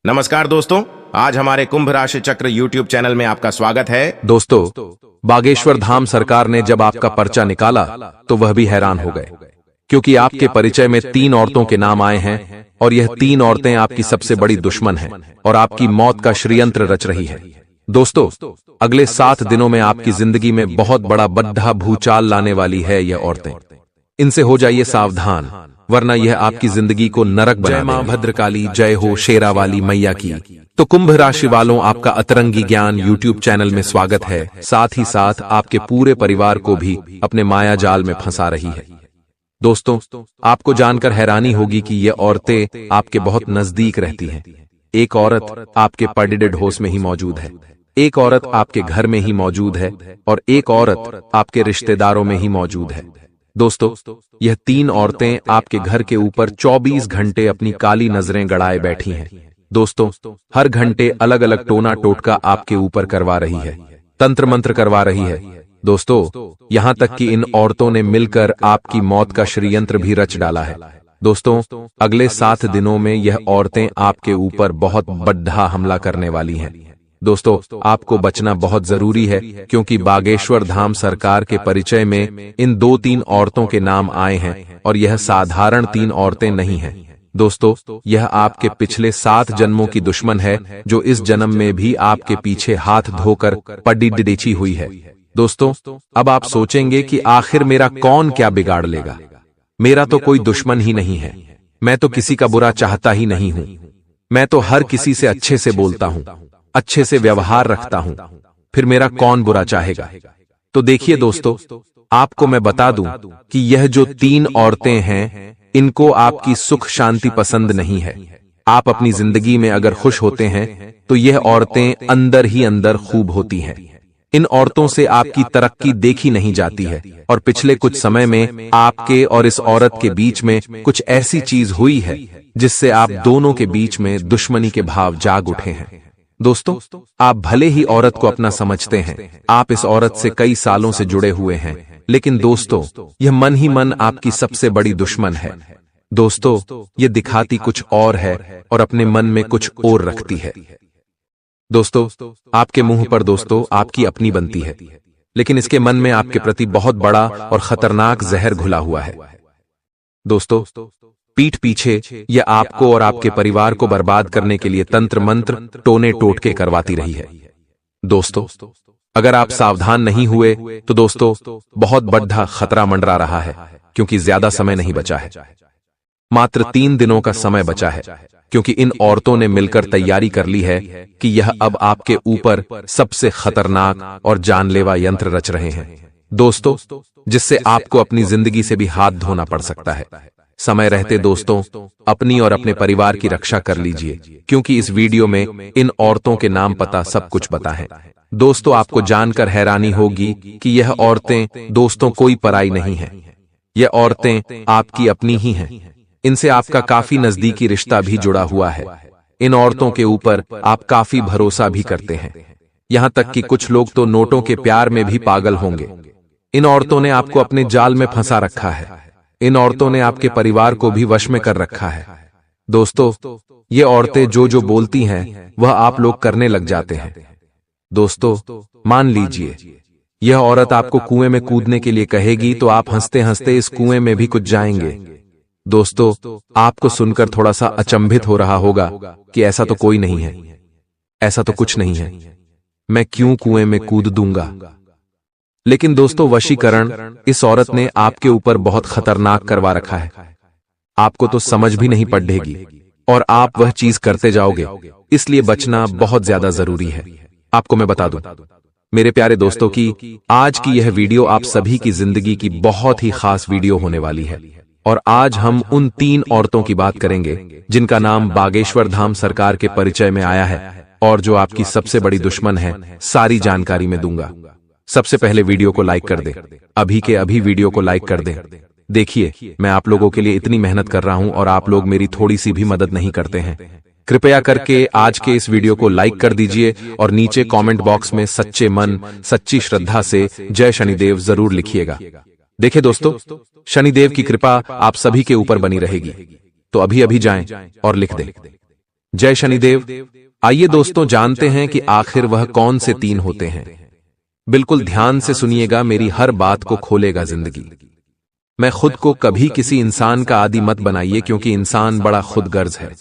नमस्कार दोस्तों, आज हमारे कुंभ राशि चक्र यूट्यूब चैनल में आपका स्वागत है। दोस्तों, बागेश्वर धाम सरकार ने जब आपका पर्चा निकाला तो वह भी हैरान हो गए, क्योंकि आपके परिचय में 3 औरतों के नाम आए हैं और यह 3 औरतें आपकी सबसे बड़ी दुश्मन हैं और आपकी मौत का षड्यंत्र रच रही है। दोस्तों, अगले 7 दिनों में आपकी जिंदगी में बहुत बड़ा बड्ढा भूचाल लाने वाली है यह औरतें। इनसे हो जाइए सावधान, वरना यह आपकी जिंदगी को नरक बना देंगे। जय मां भद्रकाली, जय हो शेरावाली मैया की। तो कुंभ राशि वालों, आपका अतरंगी ज्ञान यूट्यूब चैनल में स्वागत है। साथ ही साथ आपके पूरे परिवार को भी अपने माया जाल में फंसा रही है। दोस्तों, आपको जानकर हैरानी होगी कि ये औरतें आपके बहुत नजदीक रहती हैं। एक औरत आपके पर्डिडेड हाउस में ही मौजूद है, एक औरत आपके घर में ही मौजूद है और एक औरत आपके रिश्तेदारों में ही मौजूद है। दोस्तों, यह 3 औरतें आपके घर के ऊपर 24 घंटे अपनी काली नजरें गड़ाए बैठी हैं। दोस्तों, हर घंटे अलग अलग टोना टोटका आपके ऊपर करवा रही है, तंत्र मंत्र करवा रही है। दोस्तों, यहां तक कि इन औरतों ने मिलकर आपकी मौत का षड्यंत्र भी रच डाला है। दोस्तों, अगले 7 दिनों में यह औरतें आपके ऊपर बहुत बड़ा हमला करने वाली हैं। दोस्तों, आपको बचना बहुत जरूरी है, क्योंकि बागेश्वर धाम सरकार के परिचय में इन 2-3 औरतों के नाम आए हैं और यह साधारण 3 औरतें नहीं हैं। दोस्तों, यह आपके पिछले 7 जन्मों की दुश्मन है, जो इस जन्म में भी आपके पीछे हाथ धोकर पड़ी डिडेची हुई है। दोस्तों, अब आप सोचेंगे कि आखिर मेरा कौन क्या बिगाड़ लेगा। मेरा तो कोई दुश्मन ही नहीं है, मैं तो किसी का बुरा चाहता ही नहीं हूं। मैं तो हर किसी से अच्छे से बोलता हूं, अच्छे से व्यवहार रखता हूं, फिर मेरा कौन बुरा चाहेगा। तो देखिए दोस्तों, आपको मैं बता दूं कि यह जो 3 औरतें हैं, इनको आपकी सुख शांति पसंद नहीं है। आप अपनी जिंदगी में अगर खुश होते हैं तो यह औरतें अंदर ही अंदर खूब होती हैं। इन औरतों से आपकी तरक्की देखी नहीं जाती है और पिछले कुछ समय में आपके और इस औरत के बीच में कुछ ऐसी चीज हुई है जिससे आप दोनों के बीच में दुश्मनी के भाव जाग उठे हैं। दोस्तों, आप भले ही औरत को अपना समझते हैं, आप इस औरत से कई सालों से जुड़े हुए हैं, लेकिन दोस्तों, यह मन ही मन आपकी सबसे बड़ी दुश्मन है। दोस्तों, यह दिखाती कुछ और है और अपने मन में कुछ और रखती है। दोस्तों, आपके मुंह पर दोस्तों आपकी अपनी बनती है, लेकिन इसके मन में आपके प्रति बहुत बड़ा और खतरनाक जहर घुला हुआ है। दोस्तों, पीठ पीछे यह आपको और आपके परिवार को बर्बाद करने के लिए तंत्र मंत्र टोने टोटके करवाती रही है। दोस्तों, अगर आप सावधान नहीं हुए तो दोस्तों बहुत बड़ा खतरा मंडरा रहा है, क्योंकि ज्यादा समय नहीं बचा है। मात्र 3 दिनों का समय बचा है, क्योंकि इन औरतों ने मिलकर तैयारी कर ली है कि यह अब आपके ऊपर सबसे खतरनाक और जानलेवा यंत्र रच रहे हैं। दोस्तों, जिससे आपको अपनी जिंदगी से भी हाथ धोना पड़ सकता है। समय रहते दोस्तों अपनी और अपने परिवार की रक्षा कर लीजिए, क्योंकि इस वीडियो में इन औरतों के नाम पता सब कुछ पता है। दोस्तों, आपको जानकर हैरानी होगी कि यह औरतें दोस्तों कोई पराई नहीं हैं। यह औरतें आपकी अपनी ही हैं। इनसे आपका काफी नजदीकी रिश्ता भी जुड़ा हुआ है। इन औरतों के ऊपर आप काफी भरोसा भी करते हैं, यहां तक कि कुछ लोग तो नोटों के प्यार में भी पागल होंगे। इन औरतों ने आपको अपने जाल में फंसा रखा है। इन औरतों ने आपके परिवार को भी वश में कर रखा है। दोस्तों, ये औरतें जो जो बोलती हैं वह आप लोग करने लग जाते हैं। दोस्तों, मान लीजिए यह औरत आपको कुएं में कूदने के लिए कहेगी तो आप हंसते हंसते इस कुएं में भी कूद जाएंगे। दोस्तों, आपको सुनकर थोड़ा सा अचंभित हो रहा होगा कि ऐसा तो कोई नहीं है, ऐसा तो कुछ नहीं है, मैं क्यों कुएं में कूद दूंगा। लेकिन दोस्तों, वशीकरण इस औरत ने आपके ऊपर बहुत खतरनाक करवा रखा है। आपको तो समझ भी नहीं पड़ेगी और आप वह चीज करते जाओगे, इसलिए बचना बहुत ज्यादा जरूरी है। आपको मैं बता दूं मेरे प्यारे दोस्तों कि आज की यह वीडियो आप सभी की जिंदगी की बहुत ही खास वीडियो होने वाली है। और आज हम उन 3 औरतों की बात करेंगे जिनका नाम बागेश्वर धाम सरकार के परिचय में आया है और जो आपकी सबसे बड़ी दुश्मन है। सारी जानकारी मैं दूंगा। सबसे पहले वीडियो को लाइक कर दे, अभी के अभी वीडियो को लाइक कर दे। देखिए, मैं आप लोगों के लिए इतनी मेहनत कर रहा हूं और आप लोग मेरी थोड़ी सी भी मदद नहीं करते हैं। कृपया करके आज के इस वीडियो को लाइक कर दीजिए और नीचे कमेंट बॉक्स में सच्चे मन सच्ची श्रद्धा से जय शनिदेव जरूर लिखिएगा। देखिए दोस्तों, शनिदेव की कृपा आप सभी के ऊपर बनी रहेगी, तो अभी अभी जाएं और लिख दें जय शनिदेव। आइए दोस्तों जानते हैं कि आखिर वह कौन से 3 होते हैं। बिल्कुल ध्यान से सुनिएगा, मेरी हर बात को खोलेगा जिंदगी। मैं खुद को कभी किसी इंसान का आदी मत बनाइए, क्योंकि इंसान बड़ा खुदगर्ज है।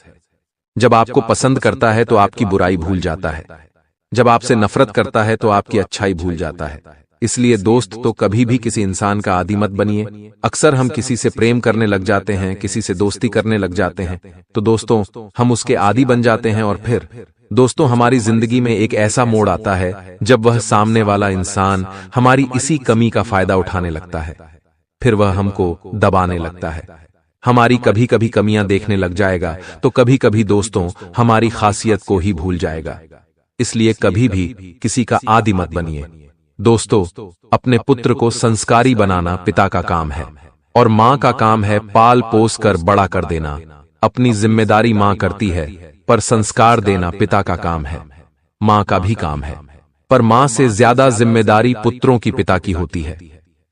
जब आपको पसंद करता है तो आपकी बुराई भूल जाता है, जब आपसे नफरत करता है तो आपकी अच्छाई भूल जाता है। इसलिए दोस्त तो कभी भी किसी इंसान का आदी मत बनिए। अक्सर हम किसी से प्रेम करने लग जाते हैं, किसी से दोस्ती करने लग जाते हैं, तो दोस्तों हम उसके आदी बन जाते हैं। और फिर दोस्तों हमारी जिंदगी में एक ऐसा मोड़ आता है जब वह सामने वाला इंसान हमारी इसी कमी का फायदा उठाने लगता है। फिर वह हमको दबाने लगता है, हमारी कभी कभी कमियां देखने लग जाएगा, तो कभी कभी दोस्तों हमारी खासियत को ही भूल जाएगा। इसलिए कभी भी किसी का आदी मत बनिए। दोस्तों अपने पुत्र को संस्कारी बनाना पिता का काम है, और मां का काम है पाल पोस कर बड़ा कर देना। अपनी जिम्मेदारी मां करती है, पर संस्कार देना पिता का काम है। मां का भी काम है, पर मां से ज्यादा जिम्मेदारी पुत्रों की पिता की होती है,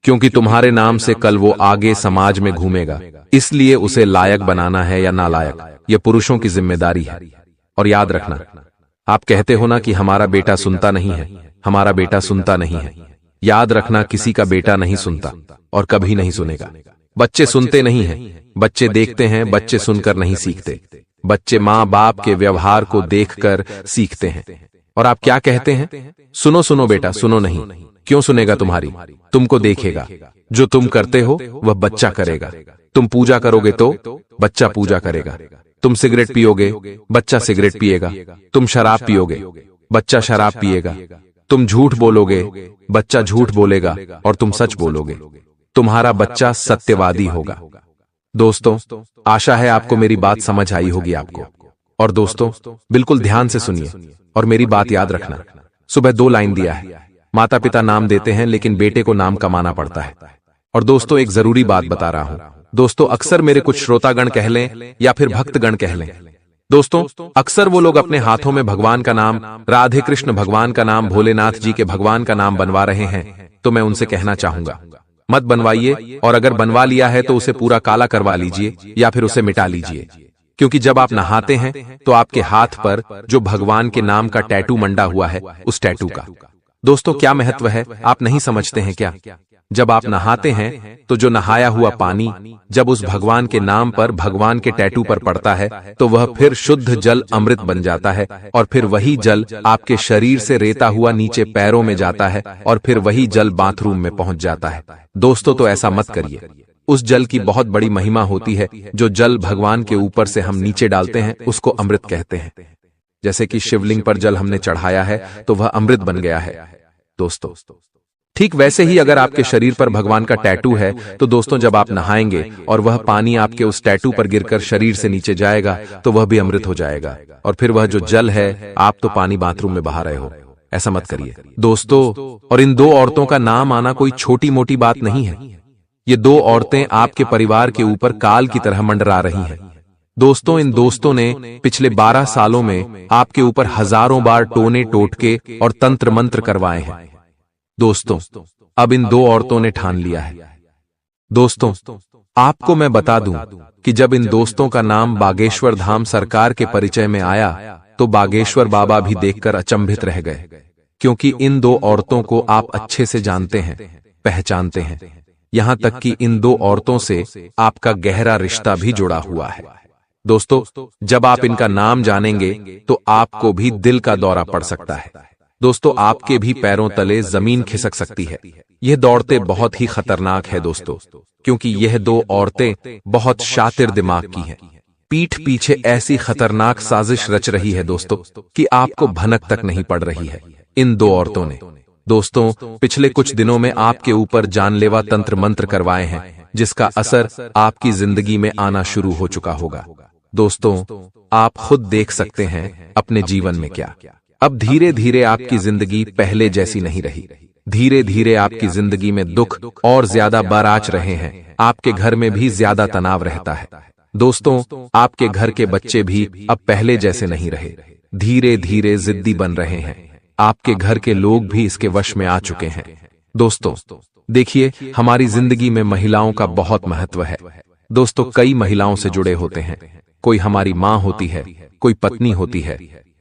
क्योंकि तुम्हारे नाम से कल वो आगे समाज में घूमेगा। इसलिए उसे लायक बनाना है या नालायक, यह पुरुषों की जिम्मेदारी है। और याद रखना, आप कहते हो ना कि हमारा बेटा सुनता नहीं है, हमारा बेटा सुनता नहीं है। याद रखना, किसी का बेटा नहीं सुनता और कभी नहीं सुनेगा। बच्चे सुनते नहीं हैं, बच्चे देखते हैं, बच्चे सुनकर नहीं सीखते। बच्चे माँ बाप के व्यवहार को देखकर सीखते हैं। और आप क्या कहते हैं? सुनो सुनो बेटा, सुनो नहीं। क्यों सुनेगा तुम्हारी? तुमको देखेगा। जो तुम करते हो वह बच्चा करेगा। तुम पूजा करोगे तो बच्चा पूजा करेगा। तुम सिगरेट पियोगे, बच्चा सिगरेट पिएगा। तुम शराब पियोगे, बच्चा शराब पिएगा। तुम झूठ बोलोगे, बच्चा झूठ बोलेगा, और तुम सच बोलोगे, तुम्हारा बच्चा सत्यवादी होगा। दोस्तों आशा है आपको मेरी बात समझ आई होगी आपको। और दोस्तों बिल्कुल ध्यान से सुनिए और मेरी बात याद रखना। सुबह 2 लाइन दिया है, माता पिता नाम देते हैं लेकिन बेटे को नाम कमाना पड़ता है। और दोस्तों एक जरूरी बात बता रहा हूं। दोस्तों अक्सर मेरे कुछ श्रोतागण कह लें या फिर भक्तगण कह लें, दोस्तों अक्सर वो लोग अपने हाथों में भगवान का नाम, राधे कृष्ण भगवान का नाम, भोलेनाथ जी के भगवान का नाम बनवा रहे हैं। तो मैं उनसे कहना चाहूंगा, मत बनवाइए, और अगर बनवा लिया है तो उसे पूरा काला करवा लीजिए या फिर उसे मिटा लीजिए। क्योंकि जब आप नहाते हैं तो आपके हाथ पर जो भगवान के नाम का टैटू मंडा हुआ है, उस टैटू का दोस्तों क्या महत्व है आप नहीं समझते हैं क्या? जब आप नहाते हैं तो जो नहाया हुआ पानी जब उस भगवान के नाम पर, भगवान के टैटू पर पड़ता है, तो वह फिर शुद्ध जल अमृत बन जाता है। और फिर वही जल आपके शरीर से रेता हुआ नीचे पैरों में जाता है, और फिर वही जल बाथरूम में पहुंच जाता है। दोस्तों तो ऐसा मत करिए। उस जल की बहुत बड़ी महिमा होती है। जो जल भगवान के ऊपर से हम नीचे डालते हैं उसको अमृत कहते हैं। जैसे कि शिवलिंग पर जल हमने चढ़ाया है तो वह अमृत बन गया है। दोस्तों ठीक वैसे ही अगर आपके शरीर पर भगवान का टैटू है तो दोस्तों जब आप नहाएंगे और वह पानी आपके उस टैटू पर गिरकर शरीर से नीचे जाएगा तो वह भी अमृत हो जाएगा। और फिर वह जो जल है, आप तो पानी बाथरूम में बहा रहे हो। ऐसा मत करिए दोस्तों। और इन 2 औरतों का नाम आना कोई छोटी मोटी बात नहीं है। ये 2 औरतें आपके परिवार के ऊपर काल की तरह मंडरा रही हैं। दोस्तों इन दोस्तों ने पिछले 12 सालों में आपके ऊपर हजारों बार टोने टोटके और तंत्र मंत्र करवाए हैं। दोस्तों अब इन 2 औरतों ने ठान लिया है। दोस्तों आपको मैं बता दूं कि जब इन दोस्तों का नाम बागेश्वर धाम सरकार के परिचय में आया तो बागेश्वर बाबा भी देखकर अचंभित रह गए, क्योंकि इन 2 औरतों को आप अच्छे से जानते हैं, पहचानते हैं। यहां तक कि इन 2 औरतों से आपका गहरा रिश्ता भी जुड़ा हुआ है। दोस्तों जब आप इनका नाम जानेंगे तो आपको भी दिल का दौरा पड़ सकता है। दोस्तों आपके भी पैरों तले जमीन खिसक सकती है। यह दौड़ते बहुत ही खतरनाक है दोस्तों, क्योंकि यह 2 औरतें बहुत शातिर दिमाग की हैं। पीठ पीछे ऐसी खतरनाक साजिश रच रही है दोस्तों कि आपको भनक तक नहीं पड़ रही है। इन 2 औरतों ने दोस्तों पिछले कुछ दिनों में आपके ऊपर जानलेवा तंत्र मंत्र करवाए हैं, जिसका असर आपकी जिंदगी में आना शुरू हो चुका होगा। दोस्तों आप खुद देख सकते हैं अपने जीवन में क्या अब धीरे धीरे आपकी जिंदगी पहले जैसी नहीं रही। धीरे धीरे आपकी जिंदगी में दुख और ज्यादा बराच रहे हैं। आपके घर में भी ज्यादा तनाव रहता है। दोस्तों आपके घर के बच्चे भी अब पहले जैसे नहीं रहे, धीरे धीरे जिद्दी बन रहे हैं। आपके घर के लोग भी इसके वश में आ चुके हैं। दोस्तों देखिए हमारी जिंदगी में महिलाओं का बहुत महत्व है। दोस्तों कई महिलाओं से जुड़े होते हैं, कोई हमारी माँ होती है, कोई पत्नी होती है,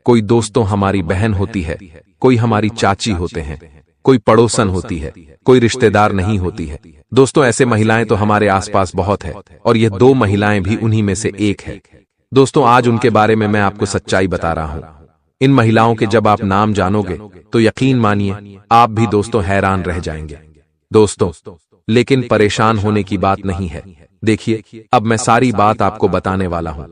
कोई दोस्तों हमारी बहन होती है, कोई हमारी चाची होते हैं, कोई पड़ोसन होती है, कोई रिश्तेदार नहीं होती है। दोस्तों ऐसे महिलाएं तो हमारे आसपास बहुत है और यह 2 महिलाएं भी उन्हीं में से एक है। दोस्तों आज उनके बारे में मैं आपको सच्चाई बता रहा हूं। इन महिलाओं के जब आप नाम जानोगे तो यकीन मानिए आप भी दोस्तों हैरान रह जाएंगे। दोस्तों लेकिन परेशान होने की बात नहीं है। देखिए अब मैं सारी बात आपको बताने वाला हूं।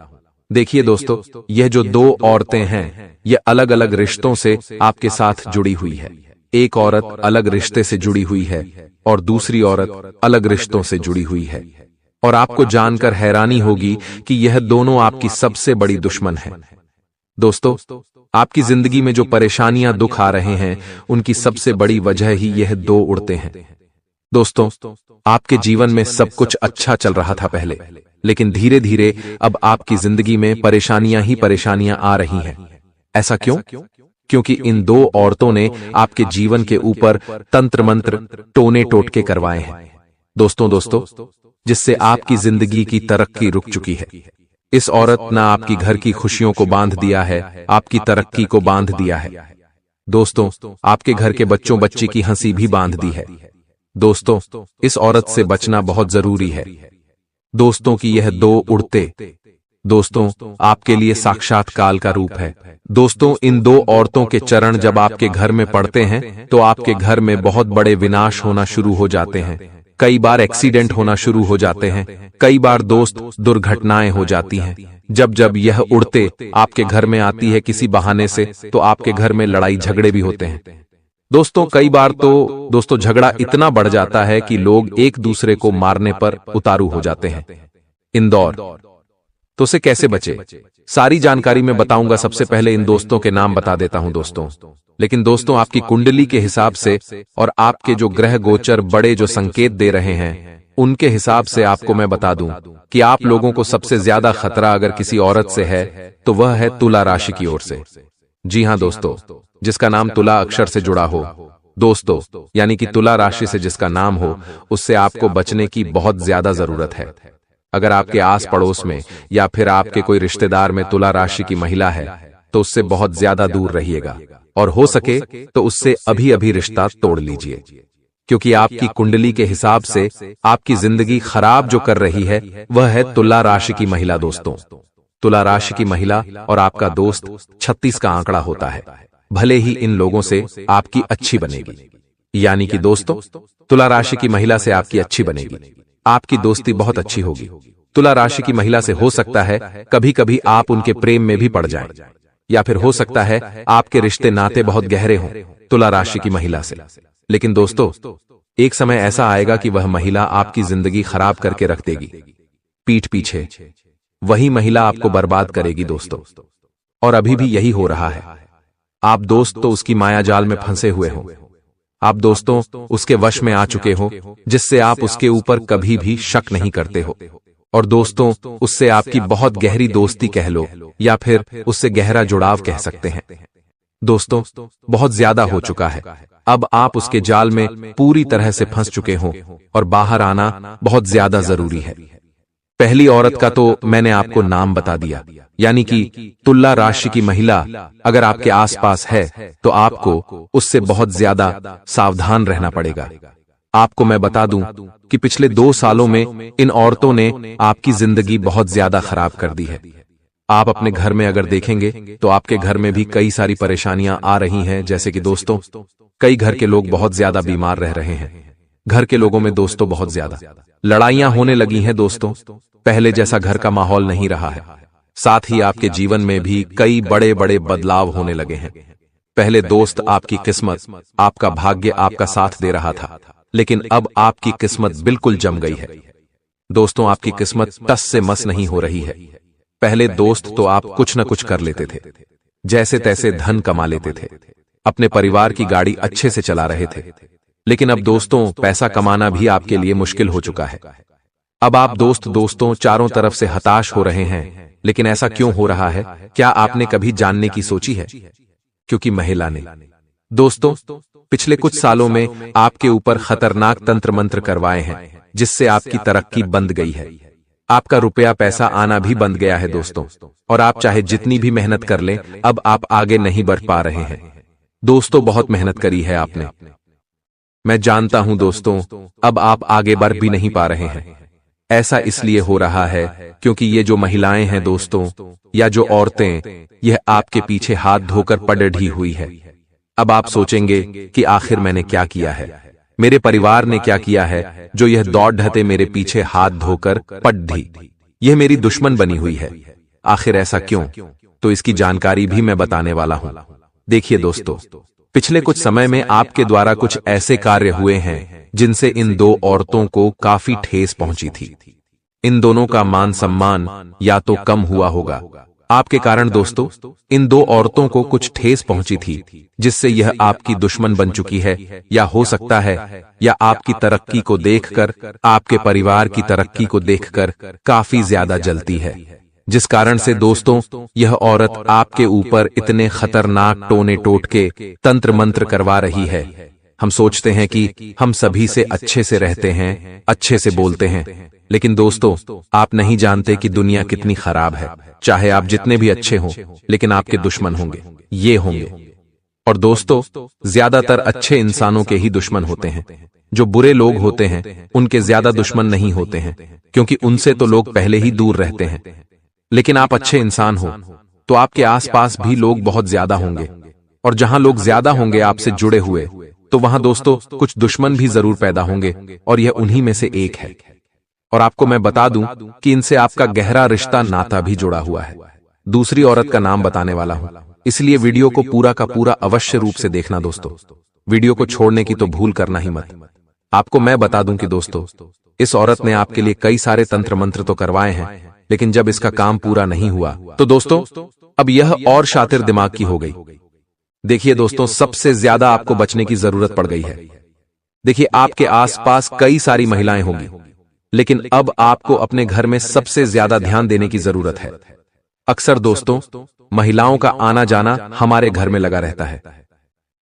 देखिए दोस्तों, यह जो 2 औरतें हैं यह अलग अलग रिश्तों से आपके साथ जुड़ी हुई है। एक औरत अलग रिश्ते से जुड़ी हुई है और दूसरी औरत अलग रिश्तों से जुड़ी हुई है। और आपको जानकर हैरानी होगी कि यह दोनों आपकी सबसे बड़ी दुश्मन है। दोस्तों आपकी जिंदगी में जो परेशानियां दुख आ रहे हैं उनकी सबसे बड़ी वजह ही यह 2 औरतें हैं। दोस्तों आपके जीवन में सब कुछ अच्छा चल रहा था पहले, लेकिन धीरे धीरे अब आपकी जिंदगी में परेशानियां ही परेशानियां आ रही हैं। ऐसा क्यों? क्योंकि इन 2 औरतों ने आपके जीवन के ऊपर तंत्र मंत्र टोने टोटके करवाए हैं। दोस्तों जिससे आपकी जिंदगी की तरक्की रुक चुकी है। इस औरत ने आपकी घर की खुशियों को बांध दिया है, आपकी तरक्की को बांध दिया है। दोस्तों आपके घर के बच्चों बच्ची की हंसी भी बांध दी है। दोस्तों इस औरत से बचना बहुत जरूरी है। दोस्तों की यह 2 औरतें दोस्तों आपके लिए साक्षात काल का रूप है। दोस्तों इन 2 औरतों के चरण जब आपके घर में पड़ते हैं तो आपके घर में बहुत बड़े विनाश होना शुरू हो जाते हैं। कई बार एक्सीडेंट होना शुरू हो जाते हैं, कई बार दोस्त दुर्घटनाएं हो जाती हैं। जब जब यह औरतें आपके घर में आती है किसी बहाने से तो आपके घर में लड़ाई झगड़े भी होते हैं। दोस्तों कई बार तो दोस्तों झगड़ा इतना बढ़ जाता है कि लोग एक दूसरे को मारने पर उतारू हो जाते हैं। इंदौर तो से कैसे बचे, सारी जानकारी मैं बताऊंगा। सबसे पहले इन दोस्तों के नाम बता देता हूं दोस्तों। लेकिन दोस्तों आपकी कुंडली के हिसाब से और आपके जो ग्रह गोचर बड़े जो संकेत दे रहे हैं उनके हिसाब से आपको मैं बता दूं कि आप लोगों को सबसे ज्यादा खतरा अगर किसी औरत से है तो वह है तुला राशि की ओर से। जी हां दोस्तों, जिसका नाम तुला अक्षर से जुड़ा हो दोस्तों, यानी कि तुला राशि से जिसका नाम हो, उससे आपको बचने की बहुत ज्यादा जरूरत है। अगर आपके आस पड़ोस में या फिर आपके कोई रिश्तेदार में तुला राशि की महिला है तो उससे बहुत ज्यादा दूर रहिएगा और हो सके तो उससे अभी अभी रिश्ता तोड़ लीजिए, क्योंकि आपकी कुंडली के हिसाब से आपकी जिंदगी खराब जो कर रही है वह है तुला राशि की महिला। दोस्तों तुला राशि की महिला और आपका दोस्त 36 का आंकड़ा होता है। भले ही इन लोगों से आपकी अच्छी बनेगी, यानी कि दोस्तों तुला राशि की महिला से आपकी अच्छी बनेगी, आपकी दोस्ती बहुत अच्छी होगी। तुला राशि की महिला से हो सकता है कभी कभी आप उनके प्रेम में भी पड़ जाएं, या फिर हो सकता है आपके रिश्ते नाते बहुत गहरे हों तुला राशि की महिला से। लेकिन दोस्तों एक समय ऐसा आएगा कि वह महिला आपकी जिंदगी खराब करके रख देगी। पीठ पीछे वही महिला आपको बर्बाद करेगी दोस्तों, और अभी भी यही हो रहा है। आप दोस्त तो उसकी माया जाल में फंसे हुए हो, आप दोस्तों उसके वश में आ चुके हो, जिससे आप उसके ऊपर कभी भी शक नहीं करते हो। और दोस्तों उससे आपकी बहुत गहरी दोस्ती कह लो या फिर उससे गहरा जुड़ाव कह सकते हैं। दोस्तों बहुत ज्यादा हो चुका है, अब आप उसके जाल में पूरी तरह से फंस चुके हो और बाहर आना बहुत ज्यादा जरूरी है। पहली औरत का तो मैंने आपको नाम बता दिया, यानी कि तुला राशि की महिला अगर आपके आसपास है तो आपको उससे बहुत ज्यादा सावधान रहना पड़ेगा। आपको मैं बता दूं कि पिछले 2 सालों में इन औरतों ने आपकी जिंदगी बहुत ज्यादा खराब कर दी है। आप अपने घर में अगर देखेंगे तो आपके घर में भी कई सारी परेशानियां आ रही हैं, जैसे कि दोस्तों कई घर के लोग बहुत ज्यादा बीमार रह रहे हैं। घर के लोगों में दोस्तों बहुत ज्यादा लड़ाइयां होने लगी हैं। दोस्तों पहले जैसा घर का माहौल नहीं रहा है। साथ ही आपके जीवन में भी कई बड़े बड़े बदलाव होने लगे हैं। पहले दोस्त आपकी किस्मत, आपका भाग्य आपका साथ दे रहा था, लेकिन अब आपकी किस्मत बिल्कुल जम गई है। दोस्तों आपकी किस्मत टस से मस नहीं हो रही है। पहले दोस्त तो आप कुछ न कुछ कर लेते थे, जैसे तैसे धन कमा लेते थे, अपने परिवार की गाड़ी अच्छे से चला रहे थे, लेकिन अब दोस्तों पैसा कमाना भी आपके लिए मुश्किल हो चुका है। अब आप दोस्तों चारों तरफ से हताश हो रहे हैं। लेकिन ऐसा क्यों हो रहा है, क्या आपने कभी जानने की सोची है? क्योंकि महिला ने दोस्तों पिछले कुछ सालों में आपके ऊपर खतरनाक तंत्र मंत्र करवाए हैं, जिससे आपकी तरक्की बंद गई है। आपका रुपया पैसा आना भी बंद गया है दोस्तों, और आप चाहे जितनी भी मेहनत कर लें, अब आप आगे नहीं बढ़ पा रहे हैं। दोस्तों बहुत मेहनत करी है आपने, मैं जानता हूं दोस्तों, अब आप आगे बढ़ भी नहीं पा रहे हैं। ऐसा इसलिए हो रहा है क्योंकि ये जो महिलाएं हैं दोस्तों, या जो औरतें, यह आपके पीछे हाथ धोकर पड़ी हुई है। अब आप सोचेंगे कि आखिर मैंने क्या किया है, मेरे परिवार ने क्या किया है जो यह दौड़ ढहते मेरे पीछे हाथ धोकर पट दी, यह मेरी दुश्मन बनी हुई है। आखिर ऐसा क्यों? तो इसकी जानकारी भी मैं बताने वाला हूं। देखिए दोस्तों, पिछले कुछ समय में आपके द्वारा कुछ ऐसे कार्य हुए हैं जिनसे इन दो औरतों को काफी ठेस पहुंची थी। इन दोनों का मान सम्मान या तो कम हुआ होगा आपके कारण। दोस्तों, इन दो औरतों को कुछ ठेस पहुंची थी जिससे यह आपकी दुश्मन बन चुकी है, या हो सकता है या आपकी तरक्की को देखकर, आपके परिवार की तरक्की को देखकर काफी ज्यादा जलती है, जिस कारण से दोस्तों यह औरत आपके ऊपर इतने खतरनाक टोने टोटके तंत्र मंत्र करवा रही है। हम सोचते हैं कि हम सभी से अच्छे से रहते हैं, अच्छे से बोलते हैं, लेकिन दोस्तों आप नहीं जानते कि दुनिया कितनी खराब है। चाहे आप जितने भी अच्छे हों, लेकिन आपके दुश्मन होंगे, ये होंगे। और दोस्तों ज्यादातर अच्छे इंसानों के ही दुश्मन होते हैं। जो बुरे लोग होते हैं उनके ज्यादा दुश्मन नहीं होते हैं, क्योंकि उनसे तो लोग पहले ही दूर रहते हैं। लेकिन आप अच्छे इंसान हो तो आपके आसपास भी लोग बहुत ज्यादा होंगे, और जहां लोग ज्यादा होंगे आपसे जुड़े हुए, तो वहां दोस्तों कुछ दुश्मन भी जरूर पैदा होंगे, और यह उन्हीं में से एक है। और आपको मैं बता दूं कि इनसे आपका गहरा रिश्ता नाता भी जुड़ा हुआ है। दूसरी औरत का नाम बताने वाला हूं, इसलिए वीडियो को पूरा का पूरा अवश्य रूप से देखना दोस्तों। वीडियो को छोड़ने की तो भूल करना ही मत। आपको मैं बता दूं कि दोस्तों इस औरत ने आपके लिए कई सारे तंत्र मंत्र तो करवाए हैं, लेकिन जब इसका काम पूरा नहीं हुआ तो दोस्तों अब यह और शातिर दिमाग की हो गई। देखिए दोस्तों, सबसे ज्यादा आपको बचने की जरूरत पड़ गई है। देखिए आपके आसपास कई सारी महिलाएं होंगी, लेकिन अब आपको अपने घर में सबसे ज्यादा ध्यान देने की जरूरत है। अक्सर दोस्तों महिलाओं का आना जाना हमारे घर में लगा रहता है।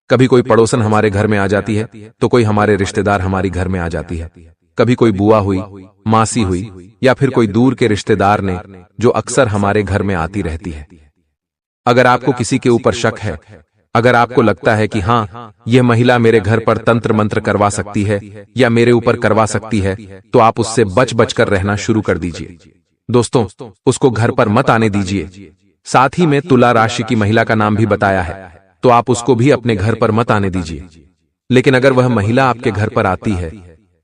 कभी कोई पड़ोसन हमारे घर में आ जाती है, तो कोई हमारे रिश्तेदार हमारी घर में आ जाती है। कभी कोई बुआ हुई, मासी हुई, या फिर कोई दूर के रिश्तेदार ने, जो अक्सर हमारे घर में आती रहती है। अगर आपको किसी के ऊपर शक है, अगर आपको लगता है कि हाँ यह महिला मेरे घर पर तंत्र मंत्र करवा सकती है या मेरे ऊपर करवा सकती है, तो आप उससे बच बचकर रहना शुरू कर दीजिए। दोस्तों उसको घर पर मत आने दीजिए। साथ ही में तुला राशि की महिला का नाम भी बताया है, तो आप उसको भी अपने घर पर मत आने दीजिए। लेकिन अगर वह महिला आपके घर पर आती है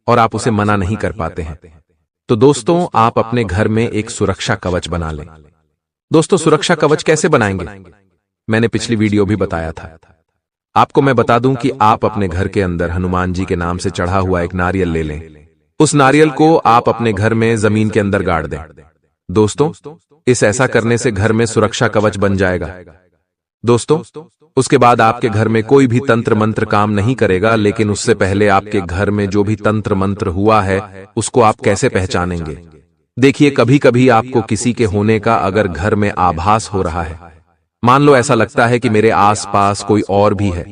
और आप उसे मना नहीं कर पाते हैं, तो दोस्तों आप अपने घर में एक सुरक्षा कवच बना लें। दोस्तों सुरक्षा कवच कैसे बनाएंगे, मैंने पिछली वीडियो भी बताया था। आपको मैं बता दूं कि आप अपने घर के अंदर हनुमान जी के नाम से चढ़ा हुआ एक नारियल ले लें। उस नारियल को आप अपने घर में जमीन के अंदर गाड़ दें। दोस्तों इस ऐसा करने से घर में सुरक्षा कवच बन जाएगा। दोस्तों उसके बाद आपके घर में कोई भी तंत्र मंत्र काम नहीं करेगा, लेकिन उससे पहले आपके घर में जो भी तंत्र मंत्र हुआ है उसको आप कैसे पहचानेंगे? देखिए कभी कभी आपको किसी के होने का अगर घर में आभास हो रहा है, मान लो ऐसा लगता है कि मेरे आसपास कोई और भी है,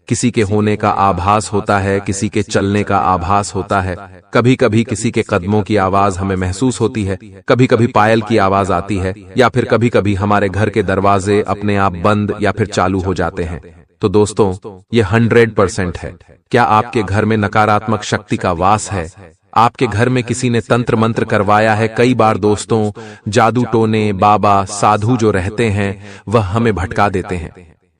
किसी के होने का आभास होता है, किसी के चलने का आभास होता है, कभी कभी किसी के कदमों की आवाज हमें महसूस होती है, कभी कभी पायल की आवाज आती है, या फिर कभी कभी हमारे घर के दरवाजे अपने आप बंद या फिर चालू हो जाते हैं, तो दोस्तों ये 100% है। क्या आपके घर में नकारात्मक शक्ति का वास है? आपके घर में किसी ने तंत्र मंत्र करवाया है? कई बार दोस्तों जादू टोने बाबा साधु जो रहते हैं वह हमें भटका देते हैं।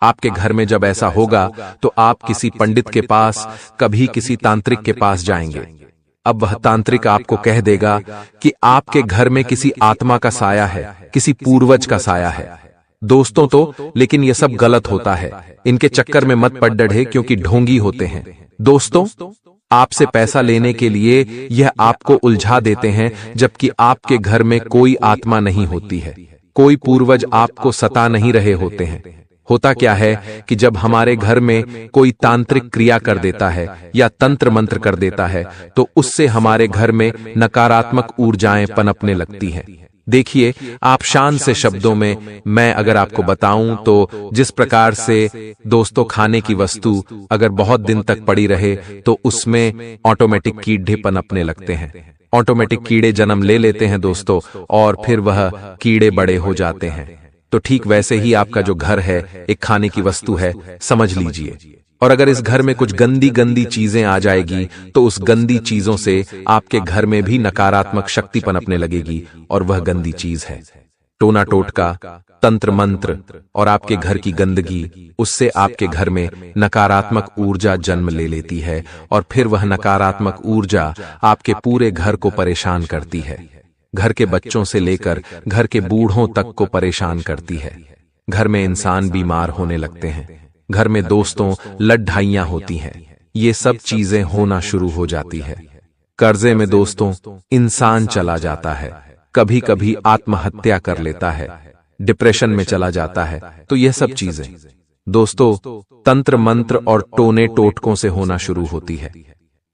आपके घर में जब ऐसा होगा तो आप किसी पंडित के पास, कभी किसी तांत्रिक के पास जाएंगे। अब वह तांत्रिक आपको कह देगा कि आपके घर में किसी आत्मा का साया है, किसी पूर्वज का साया है। दोस्तों तो लेकिन यह सब गलत होता है, इनके चक्कर में मत पड़ डढ़े, क्योंकि ढोंगी होते हैं। दोस्तों आपसे पैसा लेने के लिए यह आपको उलझा देते हैं, जबकि आपके घर में कोई आत्मा नहीं होती है, कोई पूर्वज आपको सता नहीं रहे होते हैं। होता क्या है कि जब हमारे घर में कोई तांत्रिक क्रिया कर देता है या तंत्र मंत्र कर देता है, तो उससे हमारे घर में नकारात्मक ऊर्जाएं पनपने लगती हैं। देखिए आप शान से शब्दों में मैं अगर आपको बताऊं तो जिस प्रकार से दोस्तों खाने की वस्तु अगर बहुत दिन तक पड़ी रहे तो उसमें ऑटोमेटिक कीड़े पनपने लगते हैं। ऑटोमेटिक कीड़े जन्म ले लेते हैं दोस्तों, और फिर वह कीड़े बड़े हो जाते हैं। तो ठीक वैसे ही आपका जो घर है एक खाने की वस्तु है, समझ लीजिए। और अगर इस घर में कुछ गंदी गंदी चीजें आ जाएगी तो उस गंदी चीजों से आपके घर में भी नकारात्मक शक्ति पनपने लगेगी, और वह गंदी चीज है टोना टोटका, तंत्र मंत्र और आपके घर की गंदगी। उससे आपके घर में नकारात्मक ऊर्जा जन्म ले लेती है, और फिर वह नकारात्मक ऊर्जा आपके पूरे घर को परेशान करती है। घर के बच्चों से लेकर घर के बूढ़ों तक को परेशान करती है। घर में इंसान बीमार होने लगते हैं, घर में दोस्तों लड़ाइयां होती हैं, ये सब चीजें होना शुरू हो जाती है। कर्जे में दोस्तों इंसान चला जाता है, कभी कभी आत्महत्या कर लेता है, डिप्रेशन में चला जाता है। तो यह सब चीजें दोस्तों तंत्र मंत्र और टोने टोटकों से होना शुरू होती है।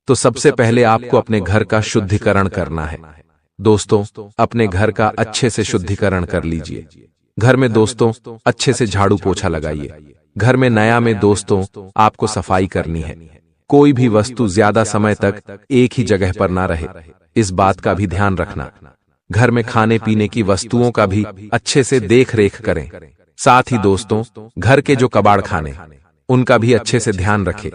तो सबसे पहले आपको अपने घर का शुद्धिकरण करना है दोस्तों। अपने घर का अच्छे से शुद्धिकरण कर लीजिए। घर में दोस्तों अच्छे से झाड़ू पोछा लगाइए। घर में नया में दोस्तों आपको सफाई करनी है। कोई भी वस्तु ज्यादा समय तक एक ही जगह पर ना रहे, इस बात का भी ध्यान रखना। घर में खाने पीने की वस्तुओं का भी अच्छे से देख रेख करें। साथ ही दोस्तों घर के जो कबाड़ खाने उनका भी अच्छे से ध्यान रखें।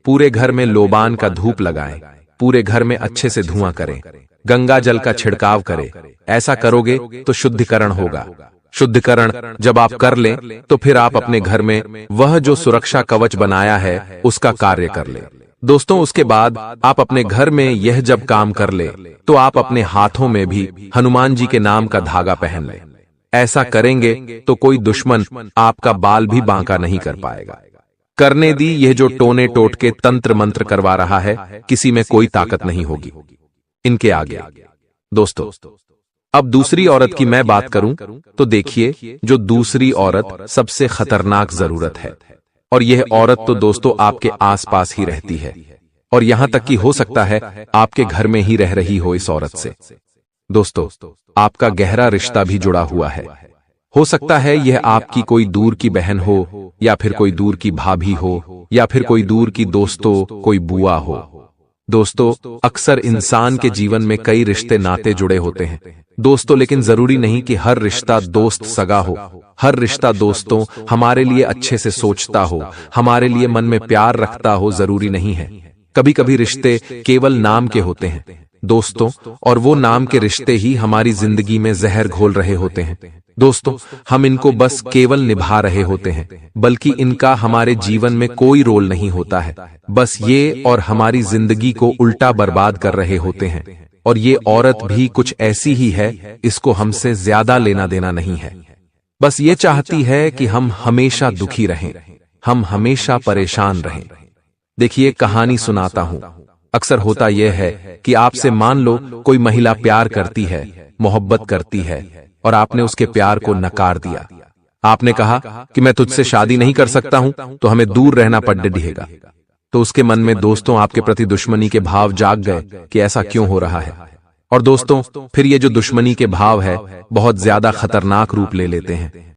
पूरे घर में लोबान का धूप लगाएं, पूरे घर में अच्छे से धुआं करें, गंगा जल का छिड़काव करें। ऐसा करोगे तो शुद्धिकरण होगा। शुद्धिकरण जब आप कर लें तो फिर आप अपने घर में वह जो सुरक्षा कवच बनाया है उसका कार्य कर लें दोस्तों। उसके बाद आप अपने घर में यह जब काम कर ले तो आप अपने हाथों में भी हनुमान जी के नाम का धागा पहन लें। ऐसा करेंगे तो कोई दुश्मन आपका बाल भी बांका नहीं कर पाएगा। करने दी यह जो टोने टोटके तंत्र मंत्र करवा रहा है, किसी में कोई ताकत नहीं होगी इनके आगे दोस्तों। अब दूसरी औरत की मैं बात करूं तो देखिए, जो दूसरी औरत सबसे खतरनाक जरूरत है, और यह औरत तो दोस्तों आपके आसपास ही रहती है, और यहां तक कि हो सकता है आपके घर में ही रह रही हो इस औरत से। दोस्तों आपका गहरा रिश्ता भी जुड़ा हुआ है। हो सकता है यह आपकी कोई दूर की बहन हो, या फिर कोई दूर की भाभी हो, या फिर कोई दूर की दोस्तों कोई बुआ हो। दोस्तों अक्सर इंसान के जीवन में कई रिश्ते नाते जुड़े होते हैं दोस्तों, लेकिन जरूरी नहीं कि हर रिश्ता दोस्त सगा हो। हर रिश्ता दोस्तों हमारे लिए अच्छे से सोचता हो, हमारे लिए मन में प्यार रखता हो, जरूरी नहीं है। कभी कभी रिश्ते केवल नाम के होते हैं दोस्तों, और वो नाम के रिश्ते ही हमारी जिंदगी में जहर घोल रहे होते हैं दोस्तों। हम इनको बस केवल निभा रहे होते हैं, बल्कि इनका हमारे जीवन में कोई रोल नहीं होता है। बस ये और हमारी जिंदगी को उल्टा बर्बाद कर रहे होते हैं। और ये औरत भी कुछ ऐसी ही है, इसको हमसे ज्यादा लेना देना नहीं है। बस ये चाहती है कि हम हमेशा दुखी रहें, हम हमेशा परेशान रहें। देखिए कहानी सुनाता हूं। अक्सर होता यह है कि आपसे मान लो कोई महिला प्यार करती है, मोहब्बत करती है, और आपने उसके प्यार को नकार दिया। आपने कहा कि मैं तुझसे शादी नहीं कर सकता हूं, तो हमें दूर रहना पड़ेगा। तो उसके मन में दोस्तों आपके प्रति दुश्मनी के भाव जाग गए कि ऐसा क्यों हो रहा है। और दोस्तों फिर ये जो दुश्मनी के भाव है बहुत ज्यादा खतरनाक रूप ले लेते हैं।